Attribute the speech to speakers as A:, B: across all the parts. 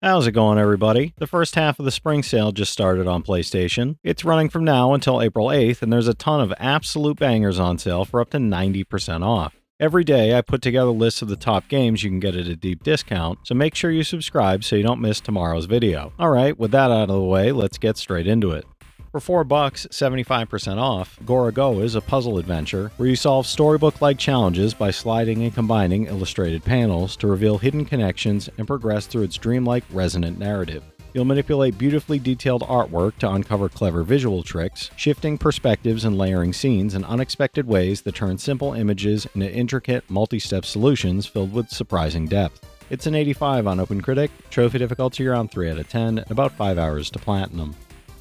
A: How's it going, everybody? The first half of the spring sale just started on PlayStation. It's running from now until April 8th, and there's a ton of absolute bangers on sale for up to 90% off. Every day, I put together lists of the top games you can get at a deep discount, so make sure you subscribe so you don't miss tomorrow's video. Alright, with that out of the way, let's get straight into it. For $4, 75% off, Gorogoa is a puzzle adventure where you solve storybook-like challenges by sliding and combining illustrated panels to reveal hidden connections and progress through its dreamlike, resonant narrative. You'll manipulate beautifully detailed artwork to uncover clever visual tricks, shifting perspectives and layering scenes in unexpected ways that turn simple images into intricate, multi-step solutions filled with surprising depth. It's an 85 on OpenCritic, trophy difficulty around 3 out of 10, and about 5 hours to platinum.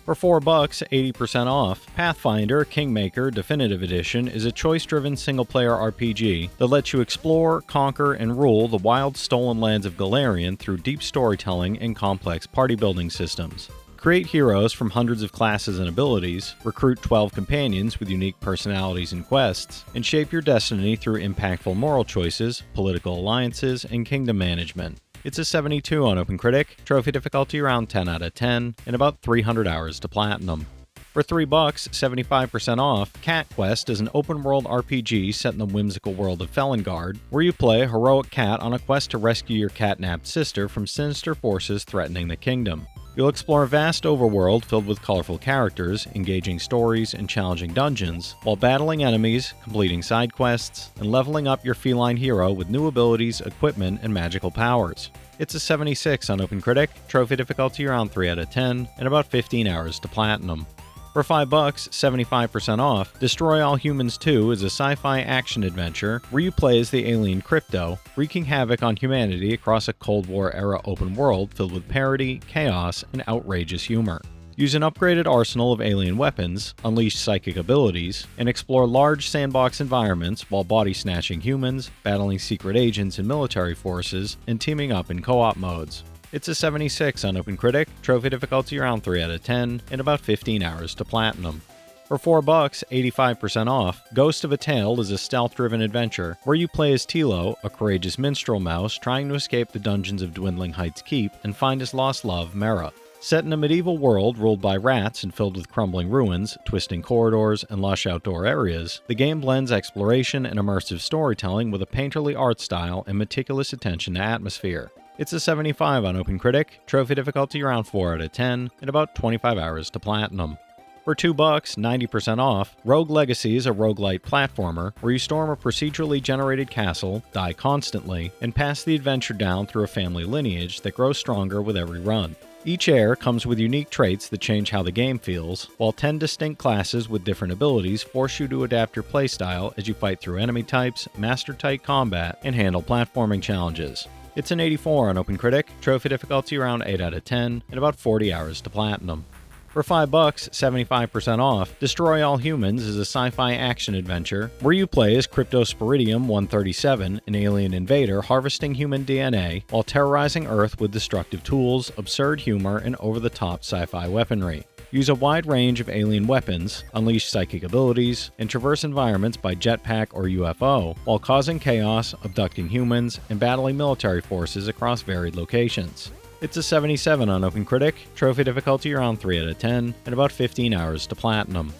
A: For $4, 80% off, Pathfinder Kingmaker Definitive Edition is a choice-driven single-player RPG that lets you explore, conquer, and rule the wild stolen lands of Galarian through deep storytelling and complex party-building systems. Create heroes from hundreds of classes and abilities, recruit 12 companions with unique personalities and quests, and shape your destiny through impactful moral choices, political alliances, and kingdom management. It's a 72 on OpenCritic, trophy difficulty around 10 out of 10, and about 300 hours to platinum. For $3, 75% off, Cat Quest is an open-world RPG set in the whimsical world of Felongard, where you play a heroic cat on a quest to rescue your catnapped sister from sinister forces threatening the kingdom. You'll explore a vast overworld filled with colorful characters, engaging stories, and challenging dungeons, while battling enemies, completing side quests, and leveling up your feline hero with new abilities, equipment, and magical powers. It's a 76 on OpenCritic, trophy difficulty around 3 out of 10, and about 15 hours to platinum. For $5, 75% off, Destroy All Humans 2 is a sci-fi action adventure where you play as the alien Crypto, wreaking havoc on humanity across a Cold War-era open world filled with parody, chaos, and outrageous humor. Use an upgraded arsenal of alien weapons, unleash psychic abilities, and explore large sandbox environments while body-snatching humans, battling secret agents and military forces, and teaming up in co-op modes. It's a 76 on OpenCritic, trophy difficulty around 3 out of 10, and about 15 hours to platinum. For $4, 85% off, Ghost of a Tale is a stealth-driven adventure where you play as Tilo, a courageous minstrel mouse trying to escape the dungeons of Dwindling Heights Keep and find his lost love, Mera. Set in a medieval world ruled by rats and filled with crumbling ruins, twisting corridors, and lush outdoor areas, the game blends exploration and immersive storytelling with a painterly art style and meticulous attention to atmosphere. It's a 75 on OpenCritic, trophy difficulty around 4 out of 10, and about 25 hours to platinum. For $2, 90% off, Rogue Legacy is a roguelite platformer where you storm a procedurally generated castle, die constantly, and pass the adventure down through a family lineage that grows stronger with every run. Each heir comes with unique traits that change how the game feels, while 10 distinct classes with different abilities force you to adapt your playstyle as you fight through enemy types, master tight combat, and handle platforming challenges. It's an 84 on OpenCritic, trophy difficulty around 8 out of 10, and about 40 hours to platinum. For $5, 75% off, Destroy All Humans is a sci-fi action adventure where you play as Cryptosporidium 137, an alien invader harvesting human DNA while terrorizing Earth with destructive tools, absurd humor, and over-the-top sci-fi weaponry. Use a wide range of alien weapons, unleash psychic abilities, and traverse environments by jetpack or UFO, while causing chaos, abducting humans, and battling military forces across varied locations. It's a 77 on OpenCritic, trophy difficulty around 3 out of 10, and about 15 hours to platinum.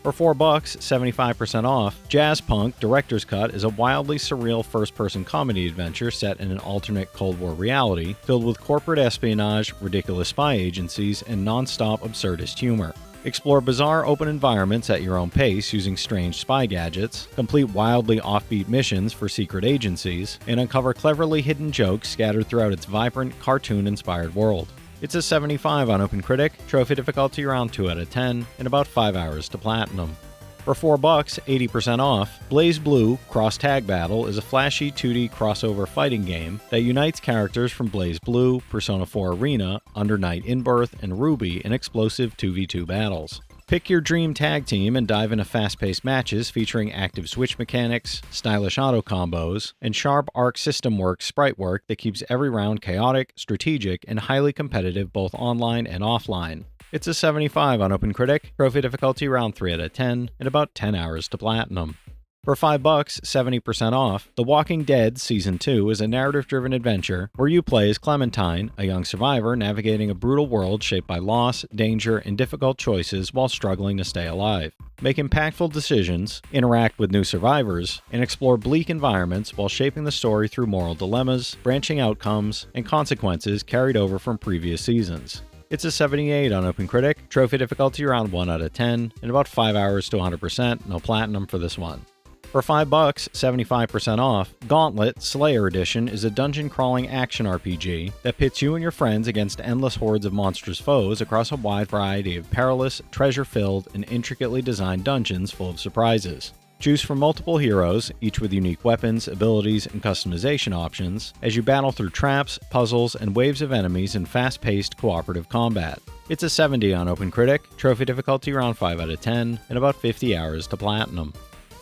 A: For $4, 75% off, Jazzpunk Director's Cut is a wildly surreal first-person comedy adventure set in an alternate Cold War reality, filled with corporate espionage, ridiculous spy agencies, and non-stop absurdist humor. Explore bizarre open environments at your own pace using strange spy gadgets, complete wildly offbeat missions for secret agencies, and uncover cleverly hidden jokes scattered throughout its vibrant, cartoon-inspired world. It's a 75 on OpenCritic, trophy difficulty around 2 out of 10, and about 5 hours to platinum. For $4, 80% off, BlazBlue Cross Tag Battle is a flashy 2D crossover fighting game that unites characters from BlazBlue, Persona 4 Arena, Under Night In-Birth, and Ruby in explosive 2v2 battles. Pick your dream tag team and dive into fast-paced matches featuring active switch mechanics, stylish auto combos, and sharp Arc System Works sprite work that keeps every round chaotic, strategic, and highly competitive both online and offline. It's a 75 on OpenCritic, trophy difficulty around 3 out of 10, and about 10 hours to platinum. For $5, 70% off, The Walking Dead Season 2 is a narrative-driven adventure where you play as Clementine, a young survivor navigating a brutal world shaped by loss, danger, and difficult choices while struggling to stay alive. Make impactful decisions, interact with new survivors, and explore bleak environments while shaping the story through moral dilemmas, branching outcomes, and consequences carried over from previous seasons. It's a 78 on OpenCritic, trophy difficulty around 1 out of 10, and about 5 hours to 100%, no platinum for this one. For $5, 75% off, Gauntlet Slayer Edition is a dungeon-crawling action RPG that pits you and your friends against endless hordes of monstrous foes across a wide variety of perilous, treasure-filled, and intricately designed dungeons full of surprises. Choose from multiple heroes, each with unique weapons, abilities, and customization options, as you battle through traps, puzzles, and waves of enemies in fast-paced cooperative combat. It's a 70 on OpenCritic, trophy difficulty around 5 out of 10, and about 50 hours to platinum.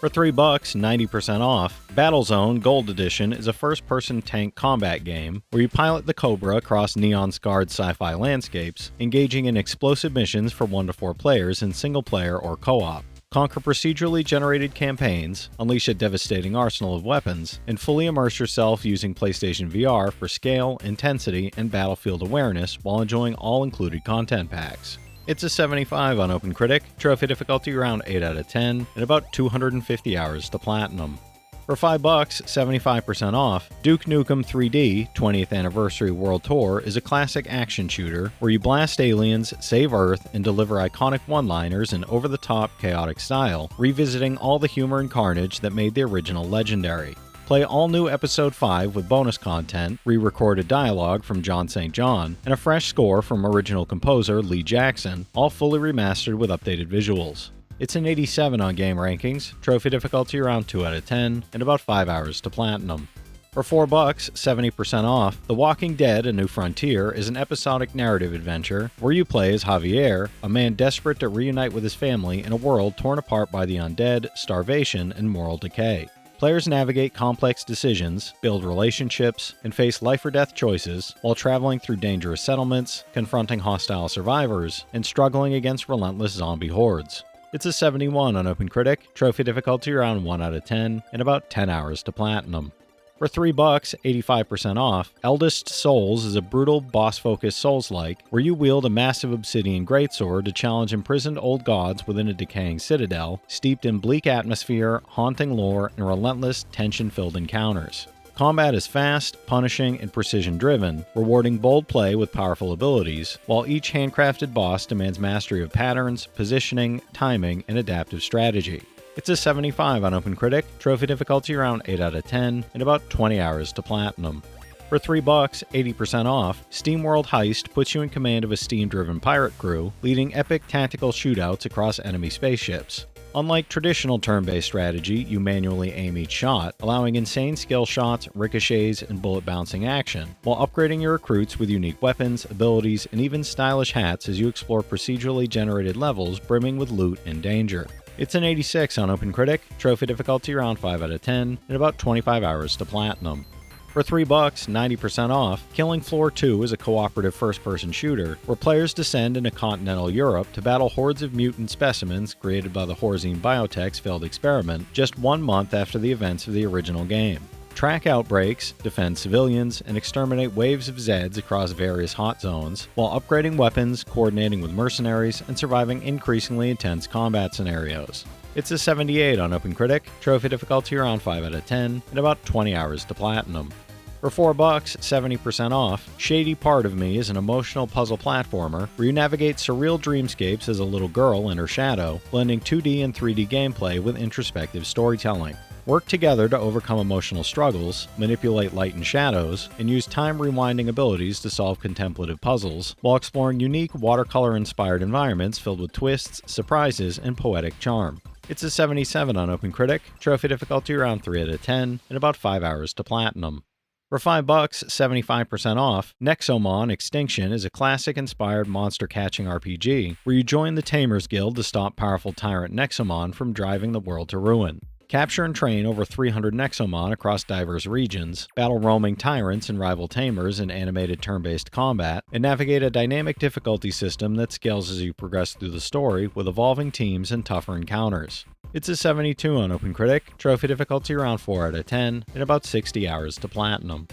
A: For $3, 90% off, BattleZone Gold Edition is a first-person tank combat game where you pilot the Cobra across neon-scarred sci-fi landscapes, engaging in explosive missions for 1 to 4 players in single-player or co-op. Conquer procedurally generated campaigns, unleash a devastating arsenal of weapons, and fully immerse yourself using PlayStation VR for scale, intensity, and battlefield awareness while enjoying all-included content packs. It's a 75 on OpenCritic, trophy difficulty around 8 out of 10, and about 250 hours to platinum. For $5, 75% off, Duke Nukem 3D 20th Anniversary World Tour is a classic action shooter where you blast aliens, save Earth, and deliver iconic one-liners in over-the-top, chaotic style, revisiting all the humor and carnage that made the original legendary. Play all new Episode 5 with bonus content, re-recorded dialogue from John St. John, and a fresh score from original composer Lee Jackson, all fully remastered with updated visuals. It's an 87 on Game Rankings, trophy difficulty around 2 out of 10, and about 5 hours to platinum. For $4, 70% off, The Walking Dead: A New Frontier is an episodic narrative adventure where you play as Javier, a man desperate to reunite with his family in a world torn apart by the undead, starvation, and moral decay. Players navigate complex decisions, build relationships, and face life-or-death choices while traveling through dangerous settlements, confronting hostile survivors, and struggling against relentless zombie hordes. It's a 71 on OpenCritic, trophy difficulty around 1 out of 10, and about 10 hours to platinum. For $3, 85% off, Eldest Souls is a brutal, boss-focused Souls-like where you wield a massive obsidian greatsword to challenge imprisoned old gods within a decaying citadel, steeped in bleak atmosphere, haunting lore, and relentless, tension-filled encounters. Combat is fast, punishing, and precision-driven, rewarding bold play with powerful abilities, while each handcrafted boss demands mastery of patterns, positioning, timing, and adaptive strategy. It's a 75 on OpenCritic, trophy difficulty around 8 out of 10, and about 20 hours to platinum. For $3, 80% off, SteamWorld Heist puts you in command of a Steam-driven pirate crew, leading epic tactical shootouts across enemy spaceships. Unlike traditional turn-based strategy, you manually aim each shot, allowing insane skill shots, ricochets, and bullet-bouncing action, while upgrading your recruits with unique weapons, abilities, and even stylish hats as you explore procedurally generated levels brimming with loot and danger. It's an 86 on OpenCritic, trophy difficulty around 5 out of 10, and about 25 hours to platinum. For $3, 90% off, Killing Floor 2 is a cooperative first-person shooter where players descend into continental Europe to battle hordes of mutant specimens created by the Horzine Biotech's failed experiment just 1 month after the events of the original game. Track outbreaks, defend civilians, and exterminate waves of Zeds across various hot zones, while upgrading weapons, coordinating with mercenaries, and surviving increasingly intense combat scenarios. It's a 78 on OpenCritic, trophy difficulty around 5 out of 10, and about 20 hours to platinum. For $4, 70% off, Shady Part of Me is an emotional puzzle platformer where you navigate surreal dreamscapes as a little girl and her shadow, blending 2D and 3D gameplay with introspective storytelling. Work together to overcome emotional struggles, manipulate light and shadows, and use time rewinding abilities to solve contemplative puzzles, while exploring unique watercolor-inspired environments filled with twists, surprises, and poetic charm. It's a 77 on OpenCritic, trophy difficulty around 3 out of 10, and about 5 hours to platinum. For $5, 75% off, Nexomon Extinction is a classic-inspired monster-catching RPG where you join the Tamers Guild to stop powerful tyrant Nexomon from driving the world to ruin. Capture and train over 300 Nexomon across diverse regions, battle roaming tyrants and rival tamers in animated turn-based combat, and navigate a dynamic difficulty system that scales as you progress through the story with evolving teams and tougher encounters. It's a 72 on OpenCritic, trophy difficulty around 4 out of 10, and about 60 hours to platinum.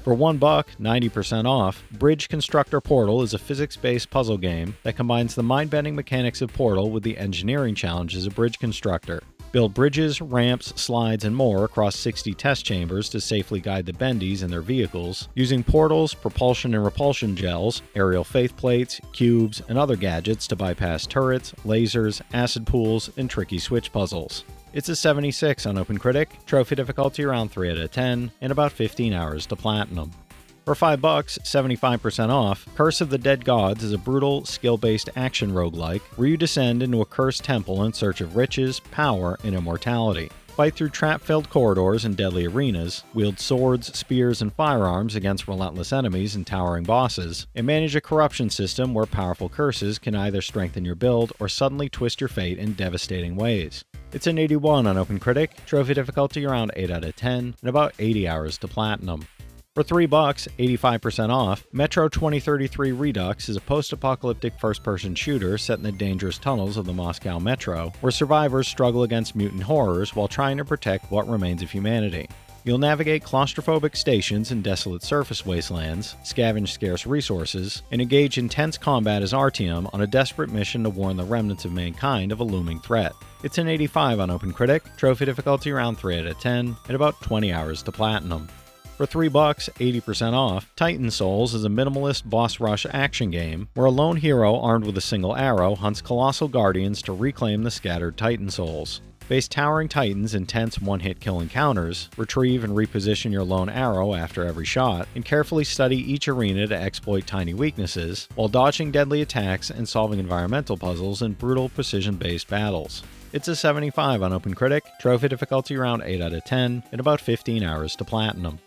A: For $1, 90% off, Bridge Constructor Portal is a physics-based puzzle game that combines the mind-bending mechanics of Portal with the engineering challenges of Bridge Constructor. Build bridges, ramps, slides, and more across 60 test chambers to safely guide the bendies in their vehicles, using portals, propulsion and repulsion gels, aerial faith plates, cubes, and other gadgets to bypass turrets, lasers, acid pools, and tricky switch puzzles. It's a 76 on OpenCritic, trophy difficulty around 3 out of 10, and about 15 hours to platinum. For $5, 75% off, Curse of the Dead Gods is a brutal, skill-based action roguelike where you descend into a cursed temple in search of riches, power, and immortality. Fight through trap-filled corridors and deadly arenas, wield swords, spears, and firearms against relentless enemies and towering bosses, and manage a corruption system where powerful curses can either strengthen your build or suddenly twist your fate in devastating ways. It's an 81 on OpenCritic, trophy difficulty around 8 out of 10, and about 80 hours to platinum. For $3, 85% off, Metro 2033 Redux is a post-apocalyptic first-person shooter set in the dangerous tunnels of the Moscow Metro, where survivors struggle against mutant horrors while trying to protect what remains of humanity. You'll navigate claustrophobic stations in desolate surface wastelands, scavenge scarce resources, and engage intense combat as Artyom on a desperate mission to warn the remnants of mankind of a looming threat. It's an 85 on OpenCritic, trophy difficulty around 3 out of 10, and about 20 hours to platinum. For $3, 80% off, Titan Souls is a minimalist boss rush action game where a lone hero armed with a single arrow hunts colossal guardians to reclaim the scattered Titan Souls. Face towering titans in tense one-hit kill encounters, retrieve and reposition your lone arrow after every shot, and carefully study each arena to exploit tiny weaknesses, while dodging deadly attacks and solving environmental puzzles in brutal precision-based battles. It's a 75 on OpenCritic, trophy difficulty around 8 out of 10, and about 15 hours to platinum.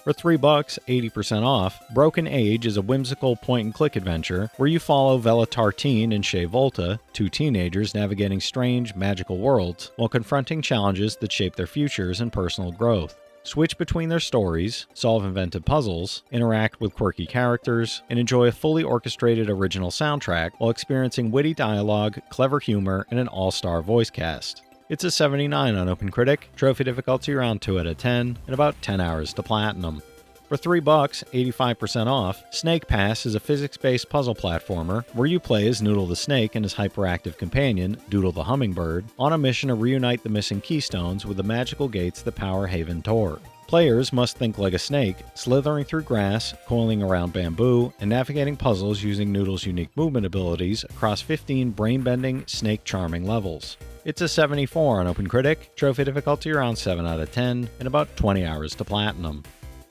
A: For $3, 80% off, Broken Age is a whimsical point-and-click adventure where you follow Vela Tartine and Shea Volta, two teenagers navigating strange, magical worlds while confronting challenges that shape their futures and personal growth. Switch between their stories, solve inventive puzzles, interact with quirky characters, and enjoy a fully orchestrated original soundtrack while experiencing witty dialogue, clever humor, and an all-star voice cast. It's a 79 on OpenCritic, trophy difficulty around 2 out of 10, and about 10 hours to platinum. For $3, 85% off, Snake Pass is a physics-based puzzle platformer where you play as Noodle the Snake and his hyperactive companion, Doodle the Hummingbird, on a mission to reunite the missing keystones with the magical gates that power Haven Tor. Players must think like a snake, slithering through grass, coiling around bamboo, and navigating puzzles using Noodle's unique movement abilities across 15 brain-bending, snake-charming levels. It's a 74 on OpenCritic, trophy difficulty around 7 out of 10, and about 20 hours to platinum.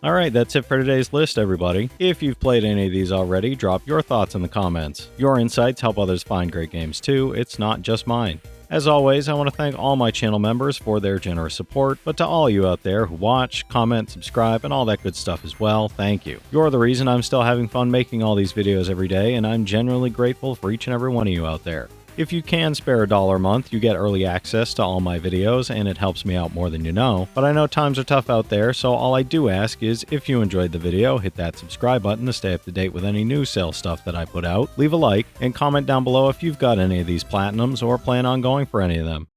A: Alright, that's it for today's list, everybody. If you've played any of these already, drop your thoughts in the comments. Your insights help others find great games too, it's not just mine. As always, I want to thank all my channel members for their generous support, but to all you out there who watch, comment, subscribe, and all that good stuff as well, thank you. You're the reason I'm still having fun making all these videos every day, and I'm genuinely grateful for each and every one of you out there. If you can spare $1 a month, you get early access to all my videos, and it helps me out more than you know. But I know times are tough out there, so all I do ask is, if you enjoyed the video, hit that subscribe button to stay up to date with any new sale stuff that I put out, leave a like, and comment down below if you've got any of these platinums or plan on going for any of them.